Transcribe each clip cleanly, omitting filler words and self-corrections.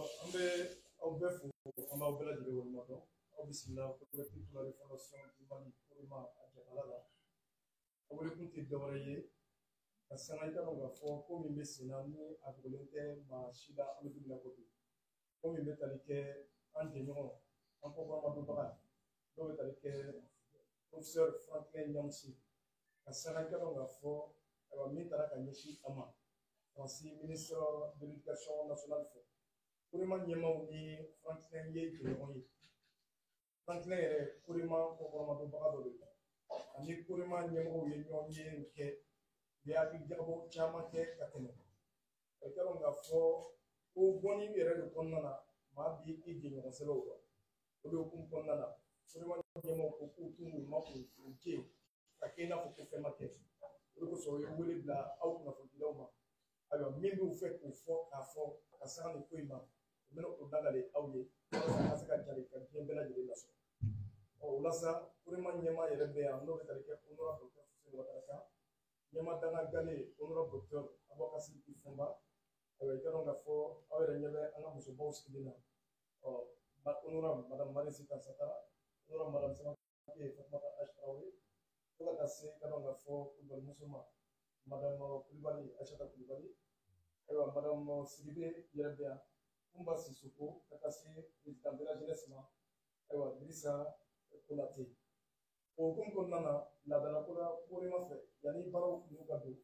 An bɛ aw bɛɛ fo an b'aw bɛɛ lajɛlen waleɲumandɔn aw bisimila collectif pour la refondation du Mali Korema a jabala la a welekun tɛ dɔwɛrɛ ye ka sanga i ka dɔn k'a fɔ ko min bɛ sen na ni a dogolen tɛ maa si la an bɛ dumuni ko bi ko min bɛ tali kɛ an jɛɲɔgɔn an kɔkɔrɔmadonbaga dɔw bɛ tali kɛ professeur Franklin Nyamsi ka sanga i ka dɔn k'a fɔ ayiwa min taara ka ɲɛsin a ma Fransi ministre de l'éducation nationale fɛ Korema ɲɛmaaw ni Franklin ye jɛɲɔgɔn ye Franklin yɛrɛ Korema kɔkɔrɔmadonbaga dɔ de don ani Korema ɲɛmɔgɔw ye ɲɔgɔn ye kɛ u ye hakilijakabɔ caman kɛ ka tɛmɛ i ka dɔn k'a fɔ ko bɔnni yɛrɛ de kɔnɔna na maa b'i jɛɲɔgɔn sɛbɛw dɔn o de hukumu kɔnɔna na Korema ɲɛmɔgɔw ko k'u t'u ma k'u jɛ ka kɛ i n'a fɔ ko fɛn ma kɛ o de kosɔn u ye wele bila aw kunnafonidilaw ma ayiwa min b'u fɛ k'u fɔ k'a fɔ ka sanga nin ko in ma u bɛna o dagalen aw ye walasa ka se ka jari ka diɲɛ bɛɛ lajɛlen lasɔrɔ o la sa Korema ɲɛmaa yɛrɛ bɛ yan n'o bɛ tali kɛ honorable docteur Fuseni Watara kan ɲɛmaa danga gale honorable docteur Abubakar Ifunba ayiwa i ka dɔn k'a fɔ aw yɛrɛ ɲɛ bɛ an ka musobaw sigilen na honorable madame Marie Sita Satara honorable madame Samake Fatumata Ache Traoré fo ka taa se i ka dɔn k'a fɔ kulubali muso ma madame Kulibali Aïssata Kulibali ayiwa madame Sidibe yɛrɛ bɛ yan Kumba Sisoko ka taa se président de la jeunesse ma ayiwa Dirisa Konate o hukumu kɔnɔna na laadalako la Korema fɛ yanni baaraw kun ka don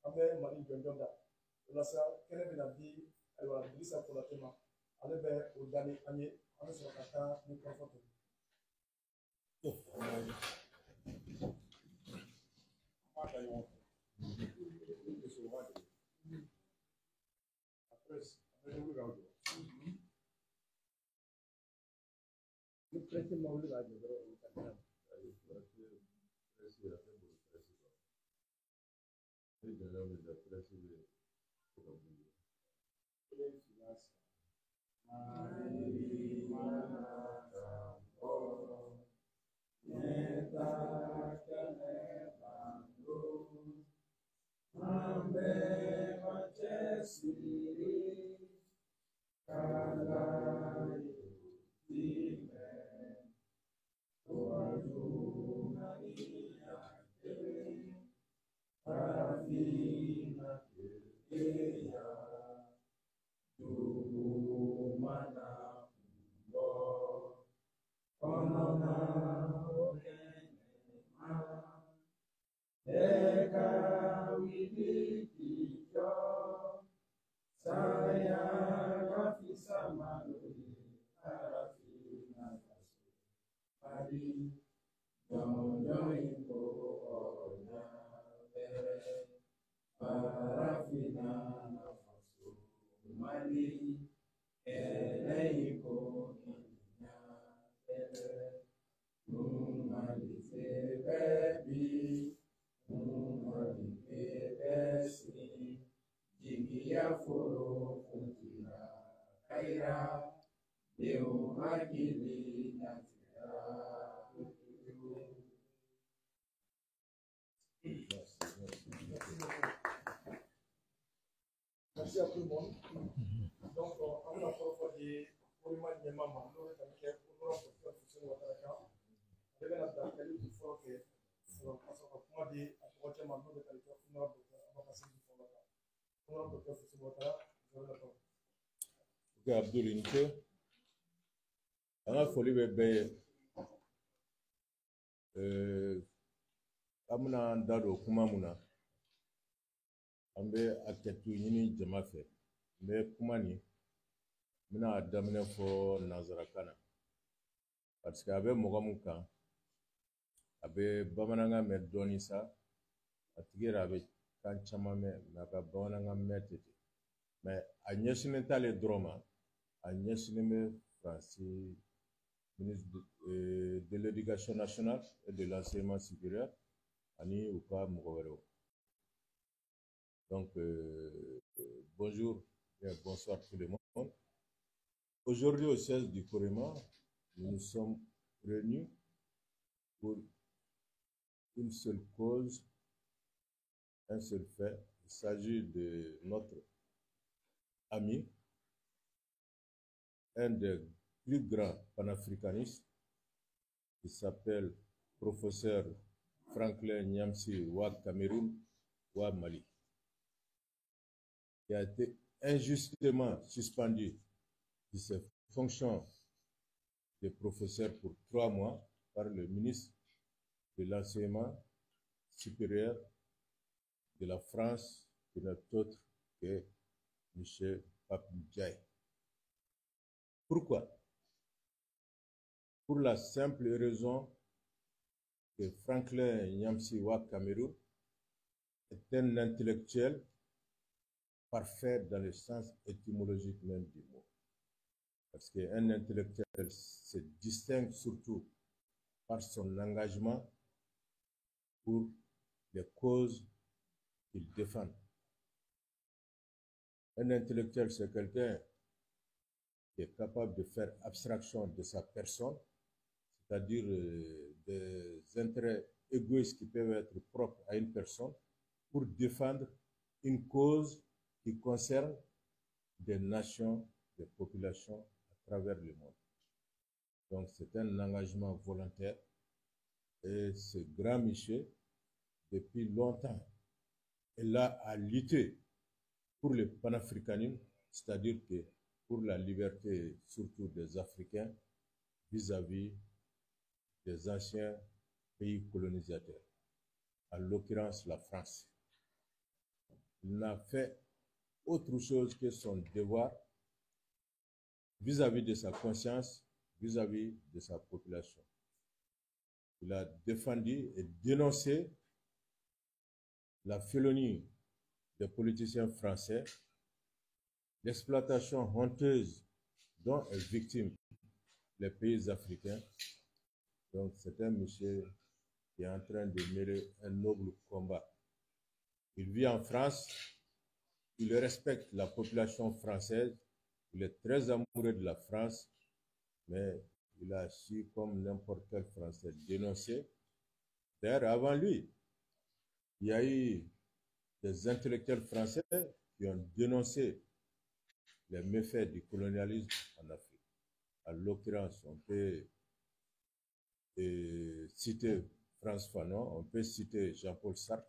an bɛ Mali jɔnjɔn da walasa kɛnɛ bɛna di ayiwa Dirisa Konate ma ale bɛ o dali an ye an bɛ sɔrɔ ka taa ni kɔrɔfɔ to Merci à tout le monde. Donc, on a parlé de Korema ɲɛmaa ma n'o bɛ tali kɛ honorable docteur Fuseni Watara kan ale bɛna dankali min fɔlɔ kɛ ka sɔrɔ ka kuma di a tɔgɔ cɛ ma n'o bɛ tali kɛ honorable docteur Abubakar Ifunba kan honorable docteur Fuseni Watara vous avez la parole. Ok, Abdul i ni ce an ka foli bɛ bɛɛ ye an bɛna an da don kuma mun na an bɛ a kɛtu ɲini jama fɛ n bɛ kuma nin n bɛna a daminɛ fɔ nanzarakan na parce que a bɛ mɔgɔ mun kan a bɛ bamanankan mɛn dɔɔnin sa a tigi yɛrɛ a bɛ kan caman mɛn mɛ a ka bamanankan mɛn tɛ ten mɛ a ɲɛsinnen t'ale dɔrɔn ma a ɲɛsinnen bɛ Faransi ministre de l'éducation nationale et de l'enseignement supérieur ani u ka mɔgɔ wɛrɛw. Donc, bonjour et bonsoir tout le monde. Aujourd'hui, au siège du Korema, nous nous sommes réunis pour une seule cause, un seul fait. Il s'agit de notre ami, un des plus grands panafricanistes qui s'appelle professeur Franklin Nyamsi Wa Cameroun Wa Mali, qui a été injustement suspendu de ses fonctions de professeur pour 3 mois par le ministre de l'enseignement supérieur de la France, qui n'est autre que M. Pape Ndiaye. Pourquoi? Pour la simple raison que Franklin Nyamsi Wa Cameroun est un intellectuel parfait dans le sens étymologique même du mot. Parce qu'un intellectuel se distingue surtout par son engagement pour les causes qu'il défend. Un intellectuel, c'est quelqu'un qui est capable de faire abstraction de sa personne, c'est-à-dire des intérêts égoïstes qui peuvent être propres à une personne, pour défendre une cause qui concerne des nations, des populations à travers le monde. Donc c'est un engagement volontaire et ce grand monsieur, depuis longtemps, est là à lutter pour le panafricanisme, c'est-à-dire que pour la liberté surtout des Africains vis-à-vis des anciens pays colonisateurs, en l'occurrence la France. Il n'a fait autre chose que son devoir vis-à-vis de sa conscience, vis-à-vis de sa population. Il a défendu et dénoncé la félonie des politiciens français, l'exploitation honteuse dont est victime les pays africains. Donc c'est un monsieur qui est en train de mener un noble combat. Il vit en France, il respecte la population française, il est très amoureux de la France, mais il a su, comme n'importe quel Français, dénoncer. D'ailleurs, avant lui, il y a eu des intellectuels français qui ont dénoncé les méfaits du colonialisme en Afrique. En l'occurrence, on peut citer Frantz Fanon, on peut citer Jean-Paul Sartre,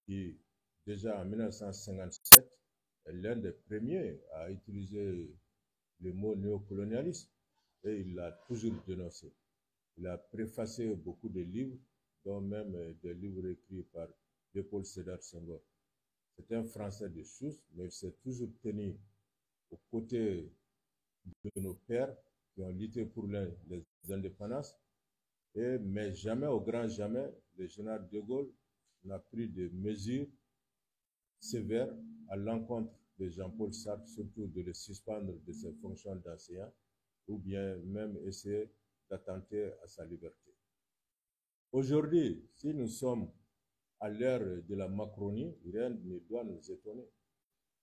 qui déjà en 1957 est l'un des premiers à utiliser le mot néocolonialisme et il l'a toujours dénoncé. Il a préfacé beaucoup de livres, dont même des livres écrits par Léopold Sédar Senghor. C'est un Français de souche, mais il s'est toujours tenu aux côtés de nos pères qui ont lutté pour les indépendances, mais jamais, au grand jamais, le général de Gaulle n'a pris de mesures sévères à l'encontre de Jean-Paul Sartre, surtout de le suspendre de ses fonctions d'enseignant, ou bien même essayer d'attenter à sa liberté. Aujourd'hui, si nous sommes à l'ère de la Macronie, rien ne doit nous étonner.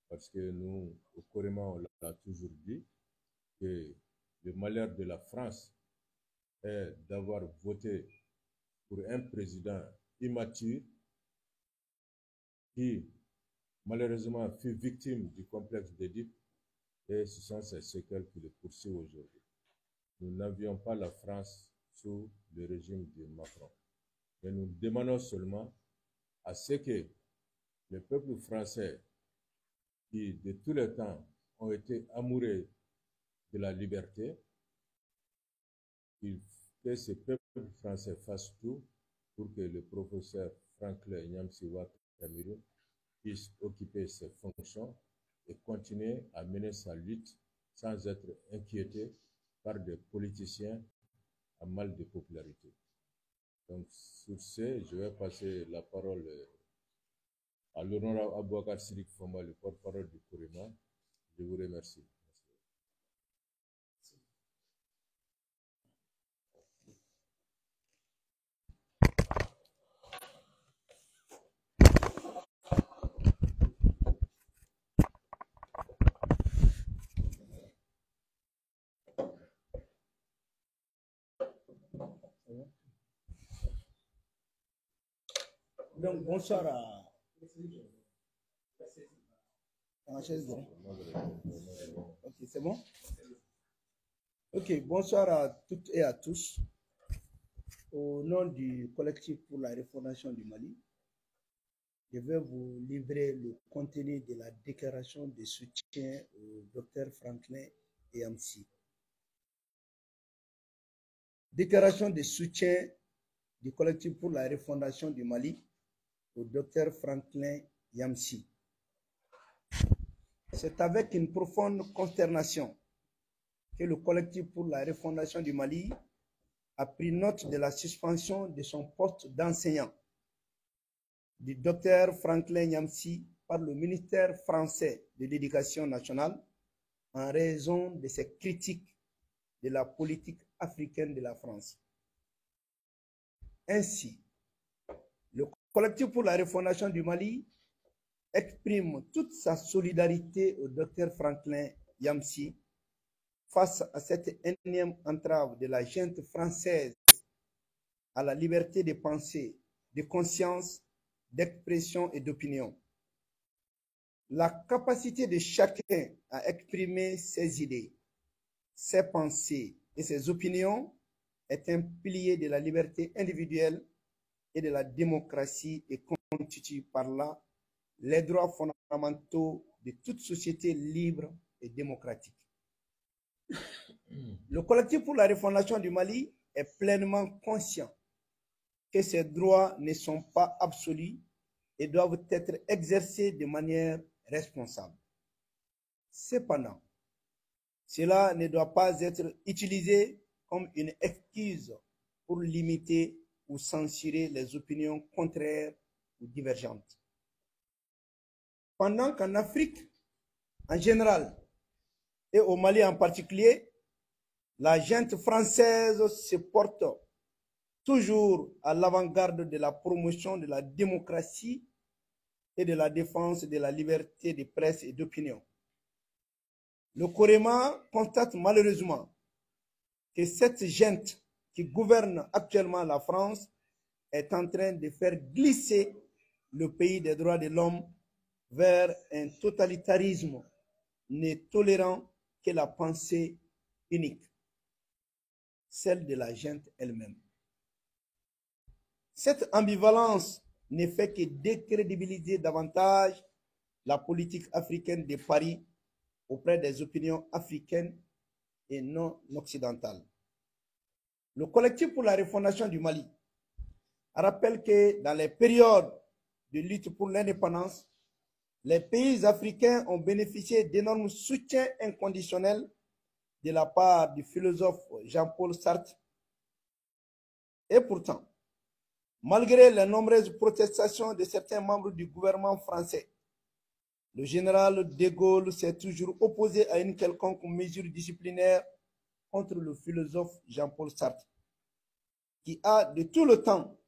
Parce que nous, au Coréma, on l'a toujours dit, que le malheur de la France est d'avoir voté pour un président immature qui, malheureusement, fut victime du complexe d'Édipe et ce sont ces séquelles qui le poursuivent aujourd'hui. Nous n'avions pas la France sous le régime de Macron. Mais nous demandons seulement à ce que le peuple français, qui de tous les temps ont été amoureux de la liberté, que ce peuple français fasse tout pour que le professeur Franklin Nyamsi Wa Cameroun puisse occuper ses fonctions et continuer à mener sa lutte sans être inquiété par des politiciens à mal de popularité. Donc, sur ce, je vais passer la parole à l'honorable Aboubacar Sidiki Fama, le porte-parole du Coréma. Je vous remercie. Donc, bonsoir Ma chaise droite. Ok, c'est bon? Ok, bonsoir à toutes et à tous. Au nom du collectif pour la refondation du Mali, je vais vous livrer le contenu de la déclaration de soutien au Dr Franklin Yamsi. Déclaration de soutien du collectif pour la refondation du Mali au Dr Franklin Yamsi. C'est avec une profonde consternation que le collectif pour la refondation du Mali a pris note de la suspension de son poste d'enseignant du Dr Franklin Yamsi par le ministère français de l'Éducation nationale en raison de ses critiques de la politique africaine de la France. Ainsi, le collectif pour la refondation du Mali exprime toute sa solidarité au Dr Franklin Yamsi face à cette énième entrave de la junte française à la liberté de pensée, de conscience, d'expression et d'opinion. La capacité de chacun à exprimer ses idées, ses pensées et ses opinions est un pilier de la liberté individuelle et de la démocratie et constitue par là les droits fondamentaux de toute société libre et démocratique. Le collectif pour la refondation du Mali est pleinement conscient que ces droits ne sont pas absolus et doivent être exercés de manière responsable. Cependant, cela ne doit pas être utilisé comme une excuse pour limiter ou censurer les opinions contraires ou divergentes. Pendant qu'en Afrique, en général, et au Mali en particulier, la junte française se porte toujours à l'avant-garde de la promotion de la démocratie et de la défense de la liberté de presse et d'opinion. Le COREMA constate malheureusement que cette junte qui gouverne actuellement la France est en train de faire glisser le pays des droits de l'homme vers un totalitarisme ne tolérant que la pensée unique, celle de la junte elle-même. Cette ambivalence ne fait que décrédibiliser davantage la politique africaine de Paris auprès des opinions africaines et non occidentales. Le collectif pour la refondation du Mali rappelle que dans les périodes de lutte pour l'indépendance, les pays africains ont bénéficié d'énormes soutiens inconditionnels de la part du philosophe Jean-Paul Sartre. Et pourtant, malgré les nombreuses protestations de certains membres du gouvernement français, le général de Gaulle s'est toujours opposé à une quelconque mesure disciplinaire contre le philosophe Jean-Paul Sartre, qui a de tout le temps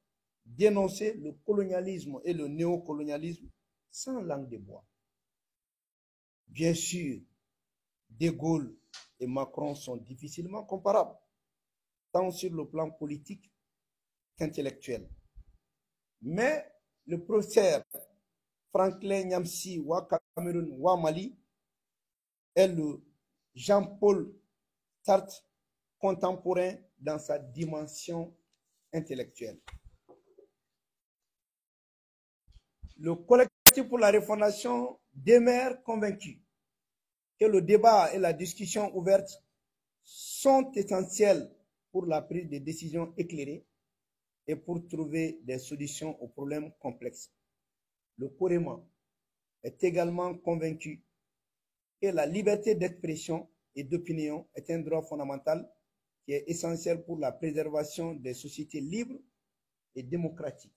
dénoncé le colonialisme et le néocolonialisme sans langue de bois. Bien sûr, de Gaulle et Macron sont difficilement comparables, tant sur le plan politique qu'intellectuel. Mais le professeur Franklin Yamsi wa Cameroun wa Mali est le Jean-Paul Sartre contemporain dans sa dimension intellectuelle. Le collectif pour la refondation demeure convaincu que le débat et la discussion ouverte sont essentiels pour la prise de décisions éclairées et pour trouver des solutions aux problèmes complexes. Le COREMA est également convaincu que la liberté d'expression et d'opinion est un droit fondamental qui est essentiel pour la préservation des sociétés libres et démocratiques.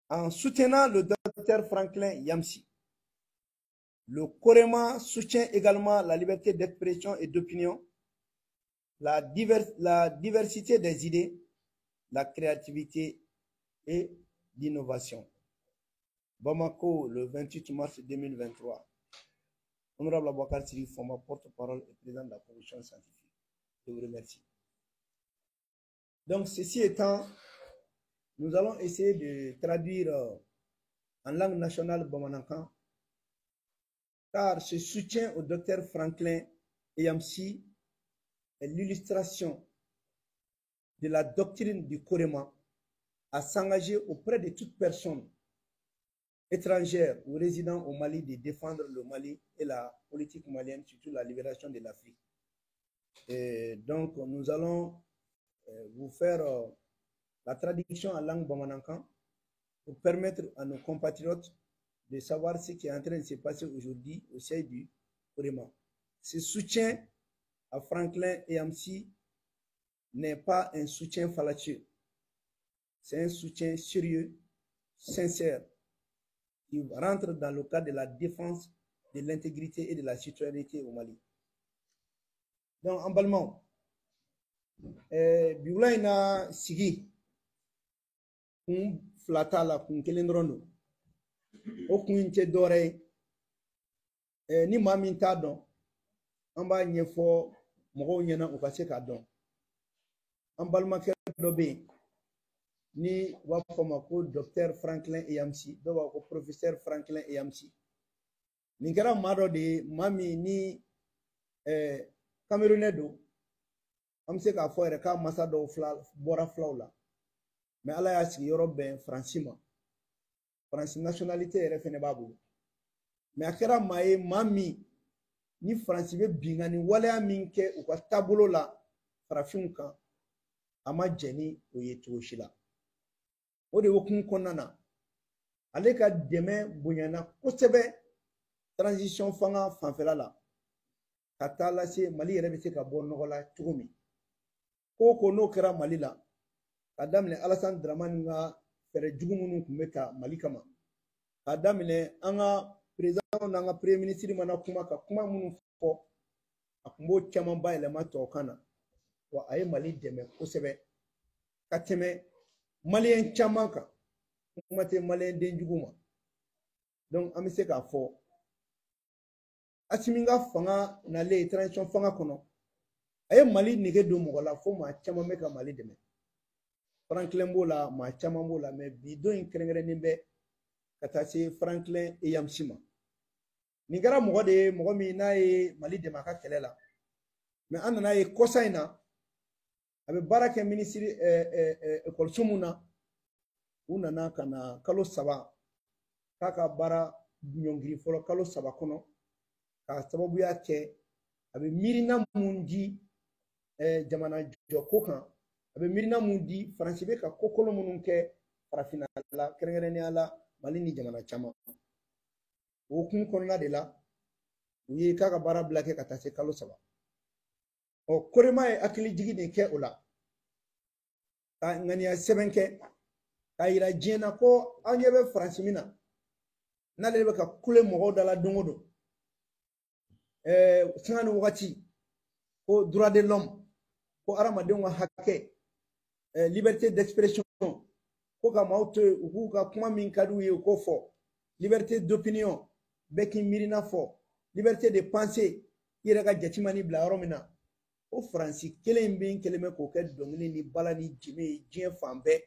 En soutenant le Dr Franklin Yamsi, le COREMA soutient également la liberté d'expression et d'opinion, la diversité des idées, la créativité et l'innovation. Bamako, le 28 mars 2023. Honorable Aboubakar Siri Foma, porte-parole et président de la commission scientifique. Je vous remercie. Donc, ceci étant, nous allons essayer de traduire en langue nationale Bamanankan car ce soutien au docteur Franklin Eyamsi est l'illustration de la doctrine du Corema à s'engager auprès de toute personne étrangère ou résident au Mali de défendre le Mali et la politique malienne, surtout la libération de l'Afrique. Et donc, nous allons vous faire la traduction en langue bamanankan pour permettre à nos compatriotes de savoir ce qui est en train de se passer aujourd'hui au sein du Corema. Ce soutien à Franklin Eyamsi n'est pas un soutien fallacieux. C'est un soutien sérieux, sincère, qui rentre dans le cadre de la défense de l'intégrité et de la citoyenneté au Mali. Donc, en balmant, Biwlaina Sigi, kun flata la kun kelen dɔrɔn don o kun tɛ dɔwɛrɛ ye ni maa min t'a dɔn an b'a ɲɛfɔ mɔgɔw ɲɛna u ka se k'a dɔn an balimakɛ dɔ bɛ yen ni u b'a fɔ ma ko docteur Franklin Eyamsi dɔw b'a fɔ ko professeur Franklin Eyamsi nin kɛra maa dɔ de ye maa min ni Camerounais don an bɛ se k'a fɔ yɛrɛ k'a masa dɔw bɔra filaw la mais Ala y'a sigi yɔrɔ bɛn Faransi ma Faransi nationalité yɛrɛ fɛnɛ b'a bolo mais a kɛra maa ye maa min ni Faransi bɛ bingani waleya min kɛ u ka taabolo la farafinw kan a ma jɛn ni o ye cogo si la o de hokumu kɔnɔna na ale ka dɛmɛ bonyana kosɛbɛ transition fanga fanfɛla la ka taa lase Mali yɛrɛ bɛ se ka bɔ nɔgɔ la cogo min ko ko n'o kɛra Mali la ka daminɛ Alassane Dramane ka fɛɛrɛ jugu minnu tun bɛ ta Mali kama ka daminɛ an ka président n'an ka premier ministre mana kuma ka kuma minnu fɔ a tun b'o caman bayɛlɛma tubabukan na wa a ye Mali dɛmɛ kosɛbɛ ka tɛmɛ maliyɛn caman kan kuma tɛ maliyɛn den jugu ma donc an bɛ se k'a fɔ Assimi ka fanga nalen transition fanga kɔnɔ a ye Mali nege don mɔgɔ la fo maa caman bɛ ka Mali dɛmɛ Franklin b'o la maa caman b'o la mais bi don in kɛrɛnkɛrɛnnen bɛ ka taa se Franklin Eyamsi ma nin kɛra mɔgɔ de ye mɔgɔ min n'a ye Mali dɛmɛ a ka kɛlɛ la mais an nana ye kɔsa in na a bɛ baara kɛ ministre école mun na u nana ka na kalo 3 k'a ka baara ɲɔngiri fɔlɔ kalo 3 kɔnɔ k'a sababuya kɛ a bɛ miirina mun di jamana jɔ ko kan a bɛ miirina mun di Faransi bɛ ka ko kolon minnu kɛ farafinna la kɛrɛnkɛrɛnnenya la Mali ni jamana caman o hukumu kɔnɔna de la u ye k'a ka baara bila kɛ ka taa se kalo 3 ɔ Korema ye hakili jigi de kɛ o la ka ŋaniya sɛbɛn kɛ k'a yira diɲɛ na ko an ɲɛ bɛ Faransi min na n'ale bɛ ka kule mɔgɔw da la don o don sanga ni wagati ko droit de l'homme ko hadamadenw ka hakɛ liberté d'expression ko ka maaw to yen u k'u ka kuma min ka d'u ye u k'o fɔ liberté d'opinion bɛɛ k'i miirina fɔ liberté de pensée i yɛrɛ ka jateminɛ bila yɔrɔ min na o Faransi kelen bɛ kelen bɛ k'o kɛ dɔnkili ni bala ni jime ye diɲɛ fan bɛɛ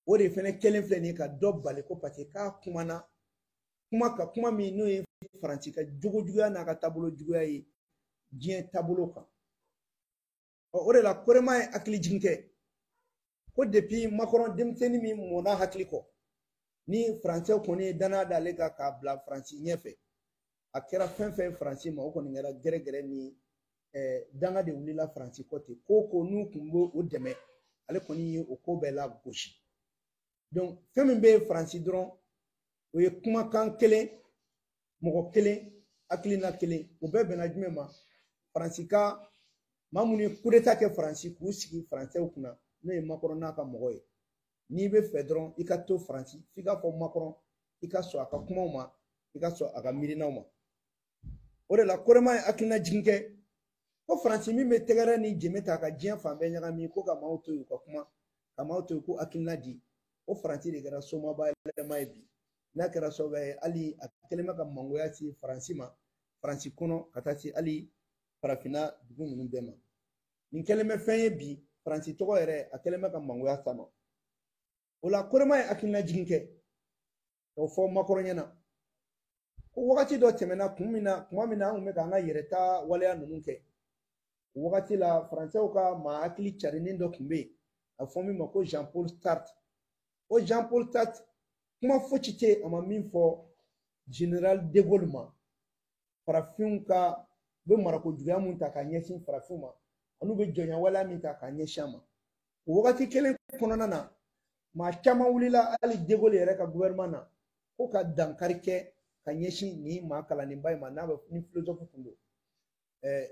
o de fɛnɛ kelen filɛ nin ye ka dɔ bali ko parce que k'a kumana kuma min n'o ye Faransi ka jogojuguya n'a ka taabolo juguya ye diɲɛ taabolo kan o de la Korema ye hakili jigin kɛ ko depuis Macron denmisɛnnin min mɔnna hakili kɔ ni Faransɛ kɔni ye danaya d'ale kan k'a bila Faransi ɲɛfɛ a kɛra fɛn fɛn Faransi ma o kɔni kɛra gɛrɛgɛrɛ ni danga de wulila Faransi kɔ ten ko n'u tun b'o dɛmɛ ale kɔni ye o ko bɛɛ la gosi donc fɛn min bɛ Faransi dɔrɔn o ye kumakan kelen mɔgɔ kelen hakilina kelen o bɛɛ bɛnna jumɛn ma Faransi ka maa minnu ye coup d'état kɛ Faransi k'u sigi Faransɛw kunna n'o ye Macron n'a ka mɔgɔ ye n'i bɛ fɛ dɔrɔn i ka to Faransi f'i ka fɔ Macron i ka sɔn a ka kumaw ma i ka sɔn a ka miirinaw ma o de la Korema ye hakilina jigin kɛ ko Faransi min bɛ tɛgɛrɛ ni jɛmɛ ta ka diɲɛ fan bɛɛ ɲagami ko ka maaw to yen u ka kuma ka maaw to yen ko hakilina di o Faransi de kɛra somaba yɛlɛma ye bi n'a kɛra sababu ye hali a kɛlen bɛ ka mangoya se Faransi ma Faransi kɔnɔ ka taa se hali farafinna dugu ninnu bɛɛ ma nin kɛlen bɛ fɛn ye bi Faransi tɔgɔ yɛrɛ a kɛlen bɛ ka mangoya s'a ma o la Korema ye hakilina jigin kɛ k'o fɔ Macron ɲɛna ko wagati dɔ tɛmɛna kuma min na an kun bɛ k'an ka yɛrɛta waleya ninnu kɛ o wagati la faransɛw ka maa hakili carinin dɔ tun bɛ yen a fɔ min ma ko Jean Paul Sartre o Jean Paul Sartre kuma fosi tɛ a ma min fɔ Général de Gaulle ma farafinw ka u bɛ marakojuguya mun ta ka ɲɛsin farafinw ma an'u bɛ jɔnya waleya min ta ka ɲɛsin a ma o wagati kelen kɔnɔna na maa caman wulila hali de Gaulle yɛrɛ ka gouvernement na ko ka dankari kɛ ka ɲɛsin nin maa kalanninba in ma n'a bɛ ni philosophe tun don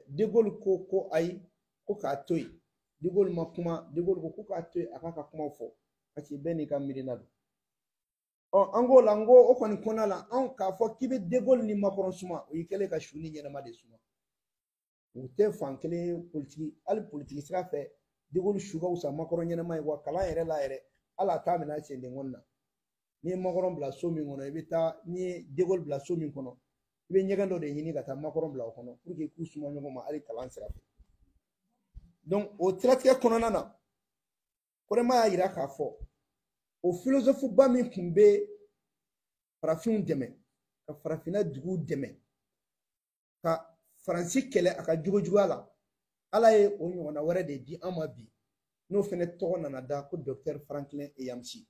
de Gaulle ko ayi ko k'a to yen de Gaulle ma kuma de Gaulle ko k'a to yen a k'a ka kumaw fɔ parce que bɛɛ n'i ka miirina don an k'o la n ko o kɔni kɔnɔna la anw k'a fɔ k'i bɛ de Gaulle ni Macron suma o y'i kɛlen ka su ni ɲɛnama de suma u tɛ fan kelen politiki hali politiki sira fɛ de Gaulle su ka wusa Macron ɲɛnama ye wa kalan yɛrɛ la yɛrɛ hali a t'a minɛ senden kɔni na n'i ye Macron bila so min kɔnɔ i bɛ taa n'i ye de Gaulle bila so min kɔnɔ i bɛ ɲɛgɛn dɔ de ɲini ka taa Macron bila o kɔnɔ pour que k'u suma ɲɔgɔn ma hali kalan sira fɛ donc o siratigɛ kɔnɔna na Korema y'a yira k'a fɔ o philosophe ba min tun bɛ farafinw dɛmɛ ka farafinna duguw dɛmɛ ka Faransi kɛlɛ a ka jogojuguya la Ala ye o ɲɔgɔnna wɛrɛ de di an ma bi n'o fana tɔgɔ nana da ko Dr Franklin Eyamsi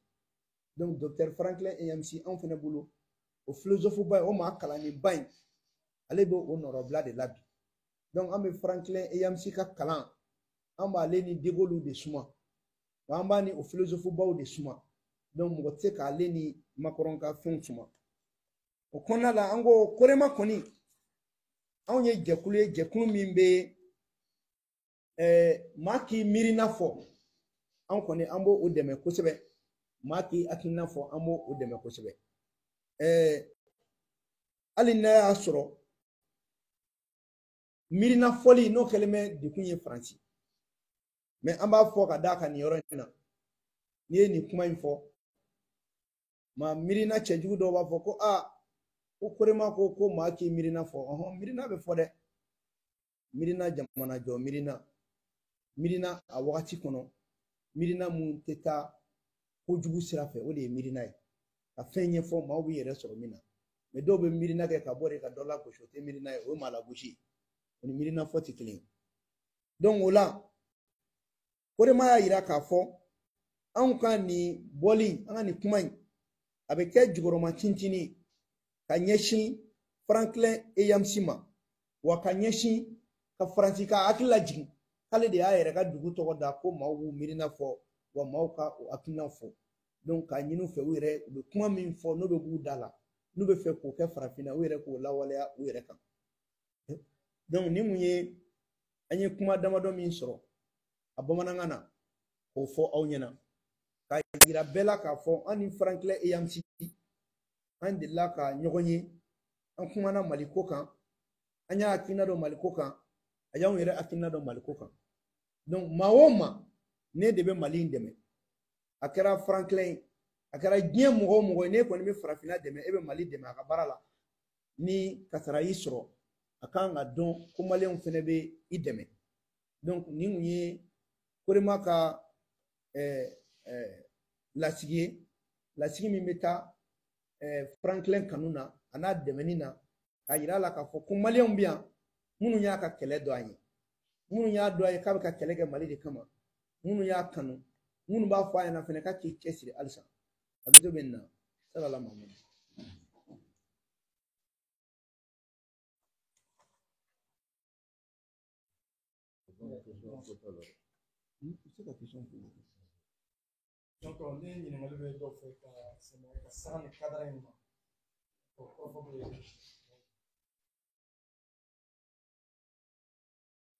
donc Dr Franklin Eyamsi anw fana bolo o philosophe ba o maa kalanni ba in ale bɛ o nɔrɔbila de la bi donc an bɛ Franklin Eyamsi ka kalan an b'ale ni de Gaulle de suma wa an b'a ni o philosophe baw de suma donc mɔgɔ tɛ se k'ale ni Macron ka fɛnw suma o kɔnɔna la an ko Korema kɔni anw ye jɛkulu ye jɛkulu min bɛ maa k'i miirina fɔ anw kɔni an b'o dɛmɛ kosɛbɛ maa k'i hakilina fɔ an b'o dɛmɛ kosɛbɛ hali n'a y'a sɔrɔ miirina fɔli n'o kɛlen bɛ dekun ye Faransi mais an b'a fɔ ka d'a kan nin yɔrɔ in na n'i ye nin kuma in fɔ maa miirina cɛjugu dɔw b'a fɔ ko ko Korema ko maa k'i miirina fɔ miirina bɛ fɔ dɛ miirina jamana jɔ miirina a wagati kɔnɔ miirina mun tɛ taa kojugu sira fɛ o de ye miirina ye ka fɛn ɲɛfɔ maaw b'i yɛrɛ sɔrɔ min na mais dɔw bɛ miirina kɛ ka bɔ de ka dɔ lagosi o tɛ miirina ye o ye maa lagosi o ni miirina fɔ tɛ kelen ye donc o la Korema y'a yira k'a fɔ anw ka nin bɔli an ka nin kuma in a bɛ kɛ jukɔrɔma tintinin ka ɲɛsin Franklin Eyamsi ma wa ka ɲɛsin ka Faransi ka hakili lajigin k'ale de y'a yɛrɛ ka dugu tɔgɔ da ko maaw b'u miirina fɔ wa maaw ka o hakilinaw fɔ donc k'a ɲini u fɛ u yɛrɛ u bɛ kuma min fɔ n'o bɛ b'u da la n'u bɛ fɛ k'o kɛ farafinna u yɛrɛ k'o lawaleya u yɛrɛ kan donc ni mun ye an ye kuma damadɔ min sɔrɔ a bamanankan na k'o fɔ aw ɲɛna k'a yira bɛɛ la k'a fɔ an ni Franklin Eyamsi an delila ka ɲɔgɔn ye an kumana Mali ko kan an y'a hakilina dɔn Mali ko kan a y'anw yɛrɛ hakilina dɔn Mali ko kan donc maa o maa ne de bɛ Mali in dɛmɛ a kɛra Franklin a kɛra diɲɛ mɔgɔ o mɔgɔ ne kɔni bɛ farafinna dɛmɛ e bɛ Mali dɛmɛ a ka baara la ni kasara y'i sɔrɔ a kan ka dɔn ko maliyɛnw fana bɛ i dɛmɛ donc nin kun ye Korema ka lasigi ye lasigi min bɛ taa Franklin kanu na a n'a dɛmɛni na k'a yira a la k'a fɔ ko maliyɛnw bɛ yan minnu y'a ka kɛlɛ dɔn an ye minnu y'a dɔn a ye k'a bɛ ka kɛlɛ kɛ Mali de kama minnu y'a kanu minnu b'a fɔ a ɲɛna fana k'a k'i cɛsiri halisa a bɛ to bɛ nin na salala Mahamadu. Donc ne ɲininkali bɛ dɔw fɛ ka sɛnɛ ka sanga ni kadara in ma o kɔfɛ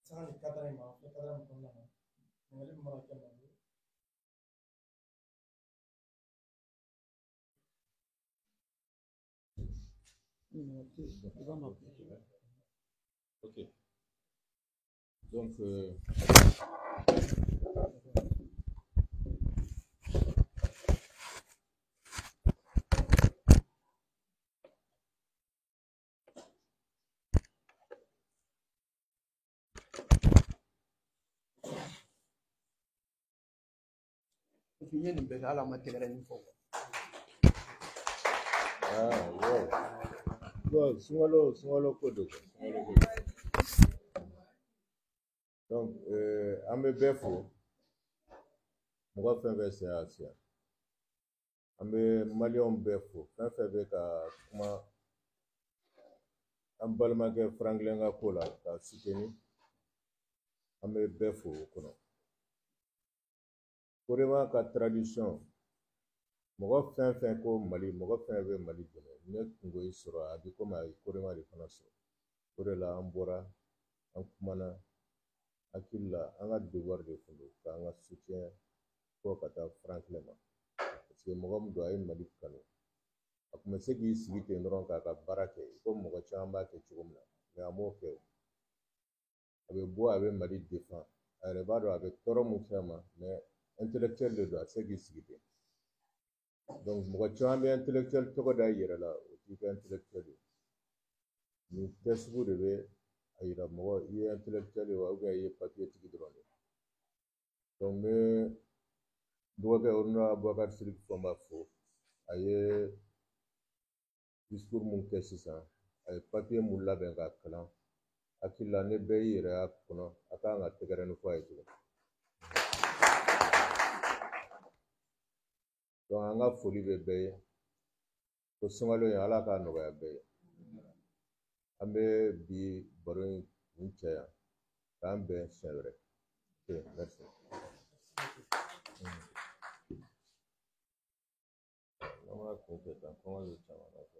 sanga ni kadara in ma filɛ kadara min kɔnɔna na ɲininkali min mana kɛ man Ok. Donc, N ye nin bɛɛ kɛ hali a ma tɛgɛrɛ nin fɔ wow. bon sunkalo ko don donc an bɛ bɛɛ fo mɔgɔ fɛn fɛn sera a siya an bɛ maliyɛnw bɛɛ fo fɛn fɛn bɛ ka kuma an balimakɛ Franklin ka ko la ka soutenir an bɛ bɛɛ fo o kɔnɔ Korema ka tradition mɔgɔ fɛn fɛn ko Mali mɔgɔ fɛn bɛ Mali dɛmɛ ne kungo y'i sɔrɔ a bɛ komi a ye Korema de fana sɔrɔ o de la an bɔra an kumana hakili la an ka devoir de tun don k'an ka soutien fɔ ka taa Franklin ma parce que mɔgɔ min don a ye Mali kanu a tun bɛ se k'i sigi ten dɔrɔn k'a ka baara kɛ i komi mɔgɔ caman b'a kɛ cogo min na mais a m'o kɛ a bɛ bɔ a bɛ Mali défend a yɛrɛ b'a dɔn a bɛ tɔɔrɔ mun fɛn ma mais intellectuel de don a tɛ se k'i sigi ten donc mɔgɔ caman bɛ intellectuel tɔgɔ da i yɛrɛ la o t'i ka intellectuel ye nin tɛ sugu de bɛ a yira mɔgɔ i ye intellectuel ye wa ou bien i ye papier tigi dɔrɔn de donc n bɛ dɔgɔkɛ Haruna Bubakari Sidiki Fɔnba fo a ye discours mun kɛ sisan a ye papier mun labɛn k'a kalan hakili la ne bɛɛ y'i yɛrɛ y'a kɔnɔ a kan ka tɛgɛrɛni fɔ a ye tugun donc an ka foli bɛ bɛɛ ye ko sunkalo in ala k'a nɔgɔya bɛɛ ye an bɛ bi baro in cɛ yan k'an bɛn siɲɛ wɛrɛ ok merci an b'a kun kɛ tan kɔngɔ bɛ caman na fɛ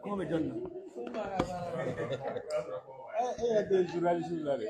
kɔngɔ bɛ jɔn na e yɛrɛ tɛ journaliste la dɛ